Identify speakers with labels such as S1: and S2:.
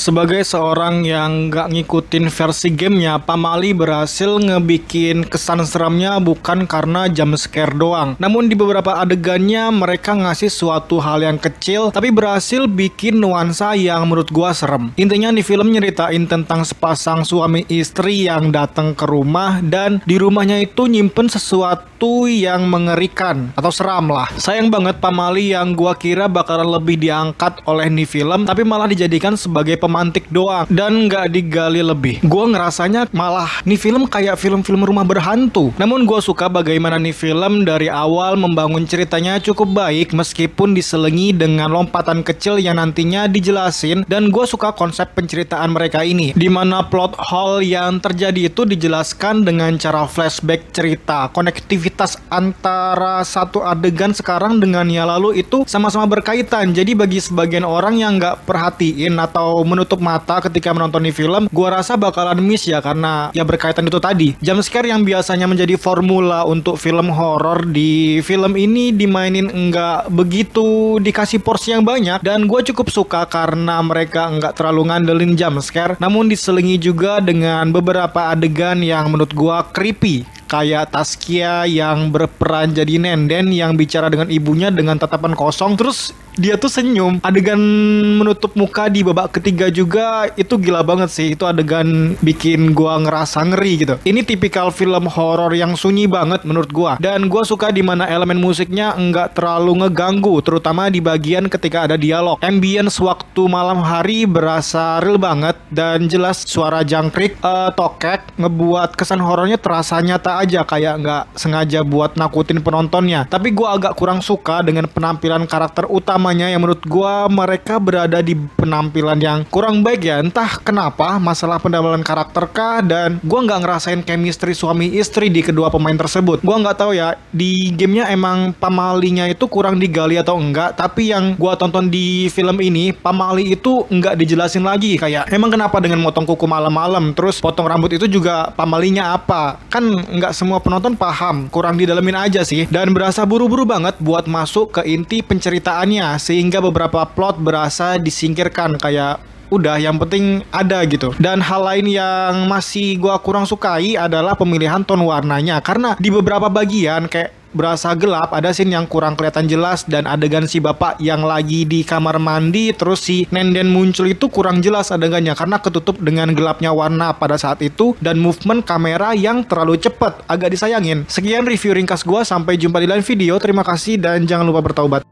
S1: Sebagai seorang yang nggak ngikutin versi gamenya, Pamali berhasil ngebikin kesan seramnya bukan karena jump scare doang. Namun di beberapa adegannya mereka ngasih suatu hal yang kecil tapi berhasil bikin nuansa yang menurut gua serem. Intinya di film nyeritain tentang sepasang suami istri yang datang ke rumah dan di rumahnya itu nyimpen sesuatu yang mengerikan atau seram lah. Sayang banget Pamali yang gua kira bakalan lebih diangkat oleh nih film tapi malah dijadikan sebagai pemantik doang dan nggak digali lebih. Gue ngerasanya malah nih film kayak film-film rumah berhantu. Namun gue suka bagaimana nih film dari awal membangun ceritanya cukup baik meskipun diselingi dengan lompatan kecil yang nantinya dijelasin. Dan gue suka konsep penceritaan mereka ini, dimana plot hole yang terjadi itu dijelaskan dengan cara flashback cerita. Konektivitas antara satu adegan sekarang dengan yang lalu itu sama-sama berkaitan. Jadi bagi sebagian orang yang nggak perhatiin atau menutup mata ketika menonton di film, gua rasa bakalan miss ya karena ya berkaitan itu tadi. Jump scare yang biasanya menjadi formula untuk film horor di film ini dimainin enggak begitu dikasih porsi yang banyak dan gue cukup suka karena mereka enggak terlalu ngandelin jump scare namun diselingi juga dengan beberapa adegan yang menurut gua creepy. Kayak Taskia yang berperan jadi Nenden yang bicara dengan ibunya dengan tatapan kosong terus dia tuh senyum. Adegan menutup muka di babak ketiga juga itu gila banget sih. Itu adegan bikin gua ngerasa ngeri gitu. Ini tipikal film horor yang sunyi banget menurut gua. Dan gua suka dimana elemen musiknya enggak terlalu ngeganggu, terutama di bagian ketika ada dialog. Ambience waktu malam hari berasa real banget dan jelas suara jangkrik, tokek ngebuat kesan horornya terasa nyata aja kayak nggak sengaja buat nakutin penontonnya. Tapi gue agak kurang suka dengan penampilan karakter utamanya yang menurut gue mereka berada di penampilan yang kurang baik ya. Entah kenapa masalah penampilan karakter kah dan gue nggak ngerasain chemistry suami istri di kedua pemain tersebut. Gue nggak tahu ya di gamenya emang Pamalinya itu kurang digali atau enggak. Tapi yang gue tonton di film ini Pamali itu nggak dijelasin lagi kayak emang kenapa dengan motong kuku malam-malam terus potong rambut itu juga Pamalinya apa kan nggak semua penonton paham, kurang didalemin aja sih dan berasa buru-buru banget buat masuk ke inti penceritaannya sehingga beberapa plot berasa disingkirkan kayak udah yang penting ada gitu. Dan hal lain yang masih gua kurang sukai adalah pemilihan ton warnanya karena di beberapa bagian kayak berasa gelap, ada scene yang kurang kelihatan jelas dan adegan si bapak yang lagi di kamar mandi terus si Nenden muncul itu kurang jelas adegannya karena ketutup dengan gelapnya warna pada saat itu dan movement kamera yang terlalu cepat, agak disayangin. Sekian review ringkas gua, sampai jumpa di lain video. Terima kasih dan jangan lupa bertaubat.